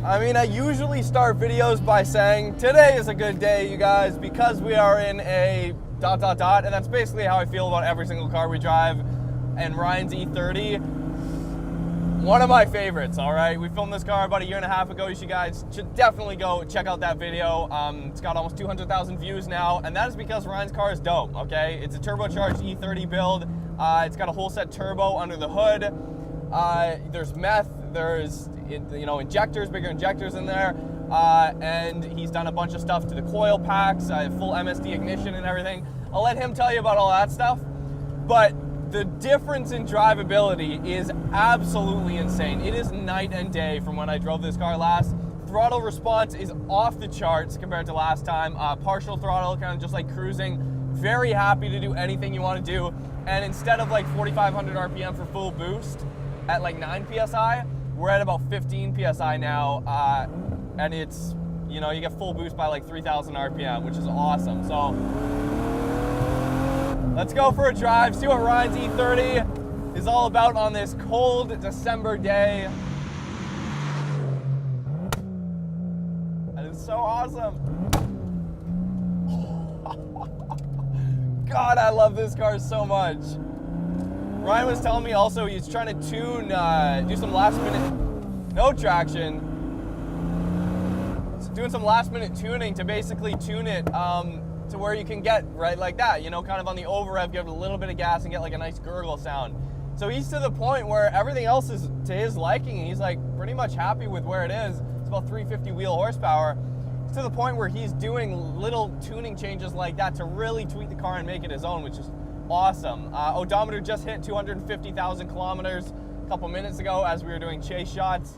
I mean, I usually start videos by saying, today is a good day, you guys, because we are in a ... and that's basically how I feel about every single car we drive. And Ryan's E30, one of my favorites, all right? We filmed this car about a year and a half ago. You guys should definitely go check out that video. It's got almost 200,000 views now, and that is because Ryan's car is dope, okay? It's a turbocharged E30 build. It's got a whole set turbo under the hood. There's meth, there's injectors, bigger injectors in there, and he's done a bunch of stuff to the coil packs, full MSD ignition and everything. I'll let him tell you about all that stuff, but the difference in drivability is absolutely insane. It is night and day from when I drove this car last. Throttle response is off the charts compared to last time. Partial throttle, kind of just like cruising. Very happy to do anything you want to do. And instead of like 4,500 RPM for full boost at like 9 PSI, we're at about 15 PSI now. And it's, you get full boost by like 3,000 RPM, which is awesome. So let's go for a drive, see what Ryan's E30 is all about on this cold December day. That is so awesome. God, I love this car so much. Ryan was telling me also he's trying to tune, do some last minute, no traction. So doing some last minute tuning to basically tune it to where you can get right like that, kind of on the over rev, give it a little bit of gas and get like a nice gurgle sound. So he's to the point where everything else is to his liking, and he's like pretty much happy with where it is. It's about 350 wheel horsepower. It's to the point where he's doing little tuning changes like that to really tweak the car and make it his own, which is awesome. Odometer just hit 250,000 kilometers a couple minutes ago as we were doing chase shots.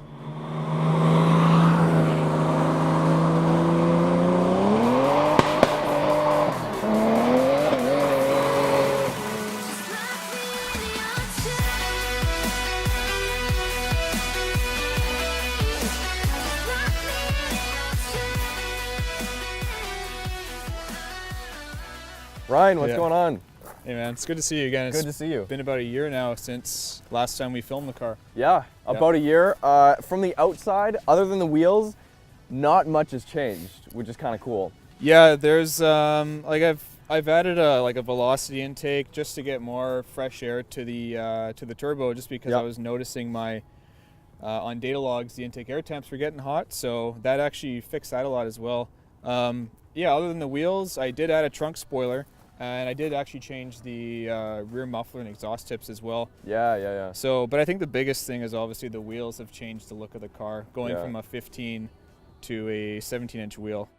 Ryan, what's going on? Hey man, it's good to see you again. Good to see you. It's been about a year now since last time we filmed the car. Yeah, about a year. From the outside, other than the wheels, not much has changed, which is kind of cool. Yeah, there's like I've added a velocity intake just to get more fresh air to the turbo, just because I was noticing my on data logs the intake air temps were getting hot, so that actually fixed that a lot as well. Yeah, other than the wheels, I did add a trunk spoiler. And I did actually change the rear muffler and exhaust tips as well. Yeah. So, but I think the biggest thing is obviously the wheels have changed the look of the car, going from a 15 to a 17-inch wheel.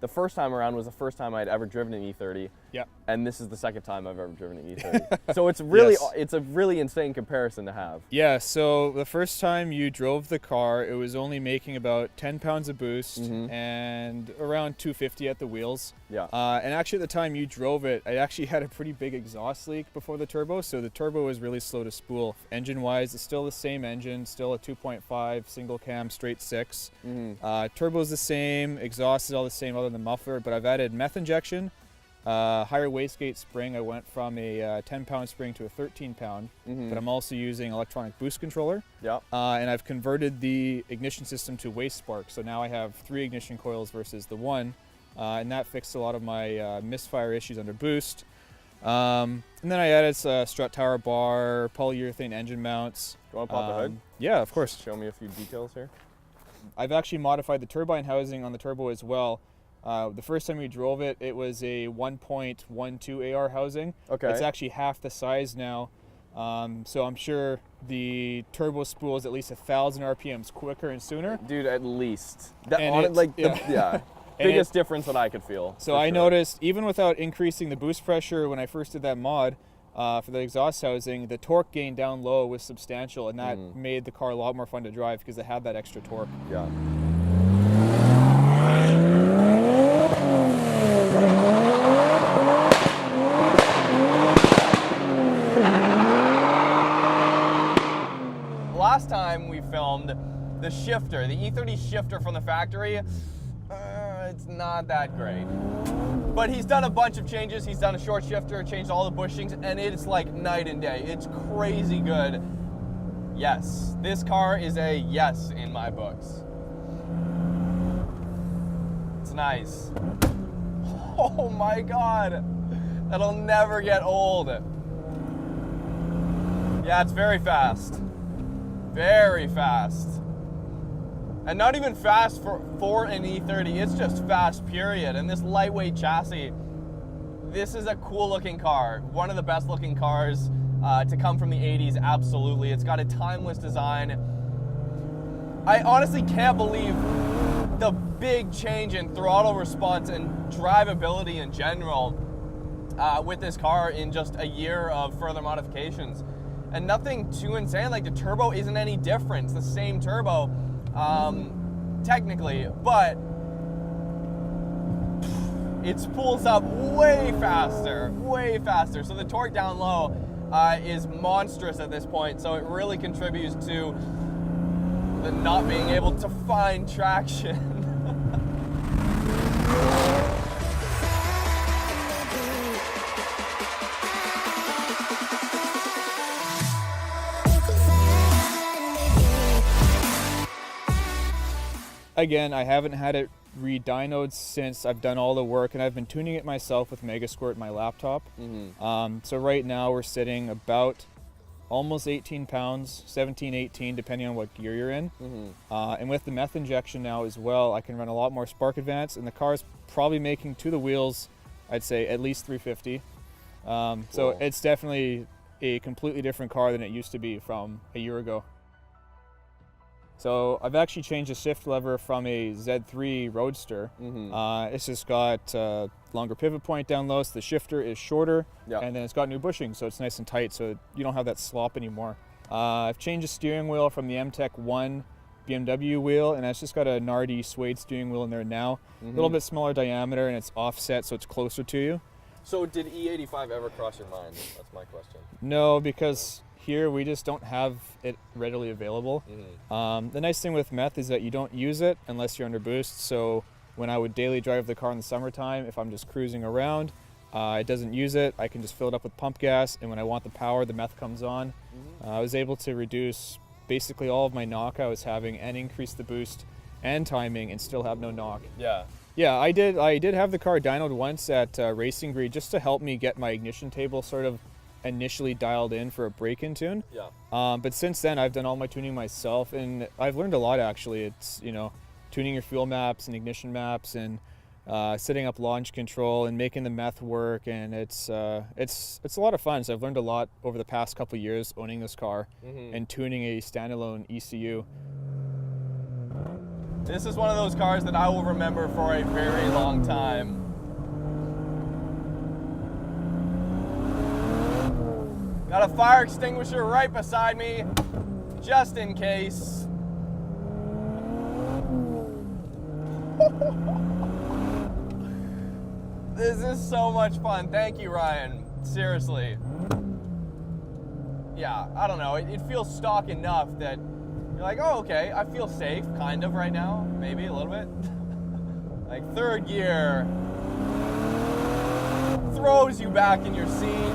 The first time around was the first time I'd ever driven an E30. Yeah. And this is the second time I've ever driven an E30. So it's really, it's a really insane comparison to have. Yeah, so the first time you drove the car, it was only making about 10 pounds of boost and around 250 at the wheels. Yeah. And actually at the time you drove it, I actually had a pretty big exhaust leak before the turbo, so the turbo was really slow to spool. Engine-wise, it's still the same engine, still a 2.5 single cam straight six. Turbo's the same, exhaust is all the same other than the muffler, but I've added meth injection. Higher wastegate spring. I went from a 10-pound spring to a 13-pound, but I'm also using electronic boost controller. Yeah. And I've converted the ignition system to waste spark, so now I have 3 ignition coils versus the 1, and that fixed a lot of my misfire issues under boost. And then I added strut tower bar, polyurethane engine mounts. Do you want to pop the hood? Yeah, of course. Show me a few details here. I've actually modified the turbine housing on the turbo as well. The first time we drove it, it was a 1.12 AR housing. Okay. It's actually half the size now, so I'm sure the turbo spool is at least 1,000 RPMs quicker and sooner. Dude, at least. Biggest difference that I could feel. So I noticed, even without increasing the boost pressure when I first did that mod for the exhaust housing, the torque gain down low was substantial, and that made the car a lot more fun to drive because it had that extra torque. Yeah. Last time we filmed the shifter, the E30 shifter from the factory, it's not that great. But he's done a bunch of changes. He's done a short shifter, changed all the bushings, and it's like night and day. It's crazy good. Yes, this car is a yes in my books. nice. Oh my God. That'll never get old. Yeah, it's very fast. Very fast. And not even fast for an E30, it's just fast, period. And this lightweight chassis, this is a cool looking car. One of the best looking cars to come from the 80s, absolutely. It's got a timeless design. I honestly can't believe the big change in throttle response and drivability in general with this car in just a year of further modifications. And nothing too insane, like the turbo isn't any different. It's the same turbo, technically, but it spools up way faster. So the torque down low is monstrous at this point, so it really contributes to the not being able to find traction. Again, I haven't had it re-dynoed since I've done all the work, and I've been tuning it myself with Megasquirt, my laptop. So right now we're sitting about almost 18 pounds, 17, 18, depending on what gear you're in. And with the meth injection now as well, I can run a lot more spark advance, and the car's probably making to the wheels, I'd say at least 350. So it's definitely a completely different car than it used to be from a year ago. So I've actually changed the shift lever from a Z3 Roadster. It's just got longer pivot point down low, so the shifter is shorter, and then it's got new bushings, so it's nice and tight, so you don't have that slop anymore. I've changed the steering wheel from the M-Tech 1 BMW wheel, and it's just got a Nardi suede steering wheel in there now. A little bit smaller diameter, and it's offset, so it's closer to you. So did E85 ever cross your mind? That's my question. No, because here we just don't have it readily available. The nice thing with meth is that you don't use it unless you're under boost. So when I would daily drive the car in the summertime, if I'm just cruising around, it doesn't use it. I can just fill it up with pump gas, and when I want the power, the meth comes on. I was able to reduce basically all of my knock I was having and increase the boost and timing and still have no knock. Yeah, I did have the car dynoed once at Racing Breed just to help me get my ignition table sort of initially dialed in for a break-in tune. But since then I've done all my tuning myself, and I've learned a lot actually. It's, you know, tuning your fuel maps and ignition maps, and setting up launch control and making the meth work, and it's a lot of fun. So I've learned a lot over the past couple of years owning this car and tuning a standalone ECU. This is one of those cars that I will remember for a very long time. Got a fire extinguisher right beside me, just in case. This is so much fun. Thank you, Ryan. Seriously. Yeah, I don't know. It feels stock enough that you're like, oh, okay, I feel safe, kind of, right now. Maybe a little bit. Like, third gear throws you back in your seat.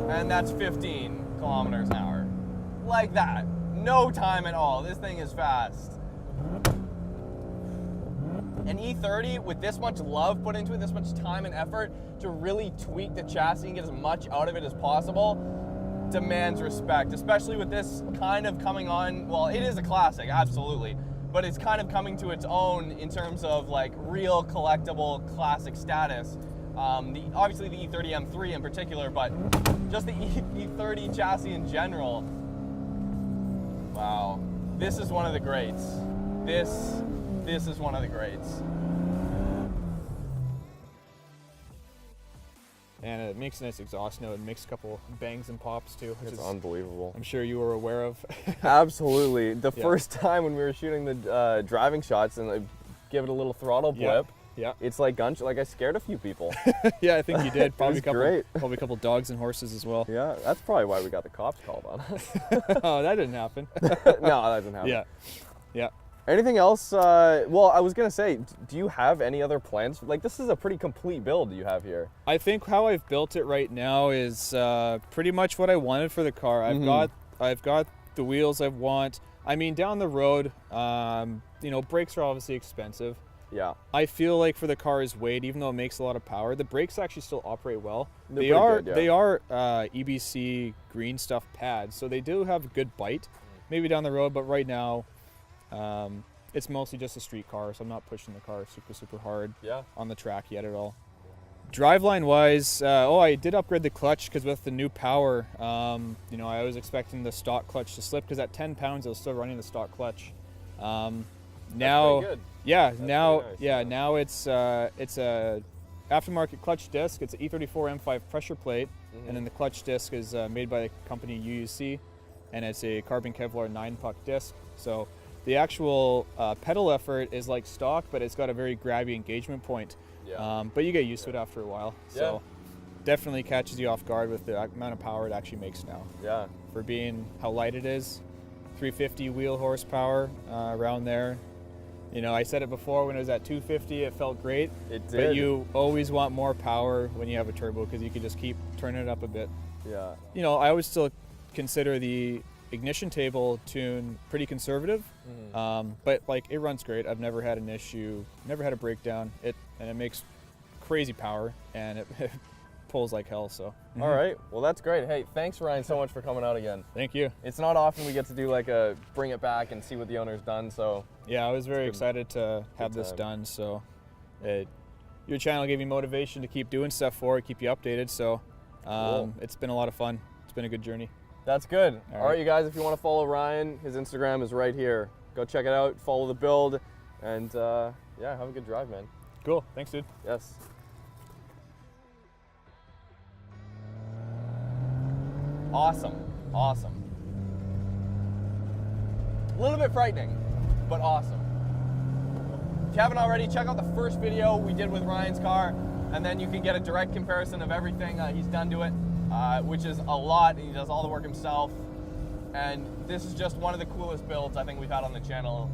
And that's 15 kilometers an hour. Like that. No time at all. This thing is fast. An E30 with this much love put into it, this much time and effort to really tweak the chassis and get as much out of it as possible, demands respect, especially with this kind of coming on. Well, it is a classic, absolutely, but it's kind of coming to its own in terms of like real collectible classic status. Obviously the E30 M3 in particular, but just the E30 chassis in general. Wow, this is one of the greats. This is one of the greats. And it makes a nice exhaust note and makes a couple bangs and pops too, which It's is unbelievable. I'm sure you were aware of. Absolutely. The first time when we were shooting the driving shots and I give it a little throttle blip, it's like gunshot. Like I scared a few people. Yeah, I think you did. Probably great. Probably a couple dogs and horses as well. Yeah, that's probably why we got the cops called on us. Oh, that didn't happen. No, that didn't happen. Yeah. Anything else? Well, I was gonna say, do you have any other plans? Like, this is a pretty complete build you have here. I think how I've built it right now is pretty much what I wanted for the car. I've got the wheels I want. I mean, down the road, you know, brakes are obviously expensive. Yeah. I feel like for the car's weight, even though it makes a lot of power, the brakes actually still operate well. They're They pretty are good, yeah. they are EBC green stuff pads, so they do have a good bite. Maybe down the road, but right now, it's mostly just a street car, so I'm not pushing the car super hard on the track yet at all. Driveline wise, I did upgrade the clutch because with the new power, you know, I was expecting the stock clutch to slip because at 10 pounds, it was still running the stock clutch. Now, good. yeah, That's now, pretty nice, yeah, yeah. now it's a aftermarket clutch disc. It's an E30 M5 pressure plate, and then the clutch disc is made by the company UUC, and it's a carbon Kevlar 9-puck disc. So the actual pedal effort is like stock, but it's got a very grabby engagement point. Yeah. But you get used to it after a while. So definitely catches you off guard with the amount of power it actually makes now. Yeah. For being how light it is, 350 wheel horsepower around there. You know, I said it before, when it was at 250, it felt great. It did. But you always want more power when you have a turbo because you can just keep turning it up a bit. Yeah. You know, I always still consider the ignition table tune pretty conservative, but like it runs great. I've never had an issue, never had a breakdown. It makes crazy power, and it pulls like hell. So. All right. Well, that's great. Hey, thanks, Ryan, so much for coming out again. Thank you. It's not often we get to do like a bring it back and see what the owner's done. So yeah, I was very excited to have this time. done. So your channel gave me motivation to keep doing stuff for it, keep you updated. So Cool. It's been a lot of fun. It's been a good journey. that's good. All All right, right. you guys, if you want to follow Ryan, his Instagram is right here. Go check it out, follow the build, and yeah, have a good drive, man. Cool. Thanks, dude. Yes. Awesome. Awesome. A little bit frightening, but awesome. If you haven't already, check out the first video we did with Ryan's car, and then you can get a direct comparison of everything he's done to it, which is a lot. He does all the work himself, and this is just one of the coolest builds I think we've had on the channel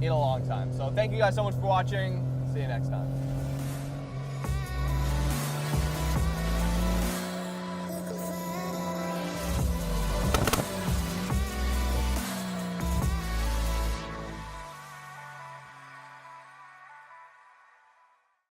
in a long time. So thank you guys so much for watching. See you next time.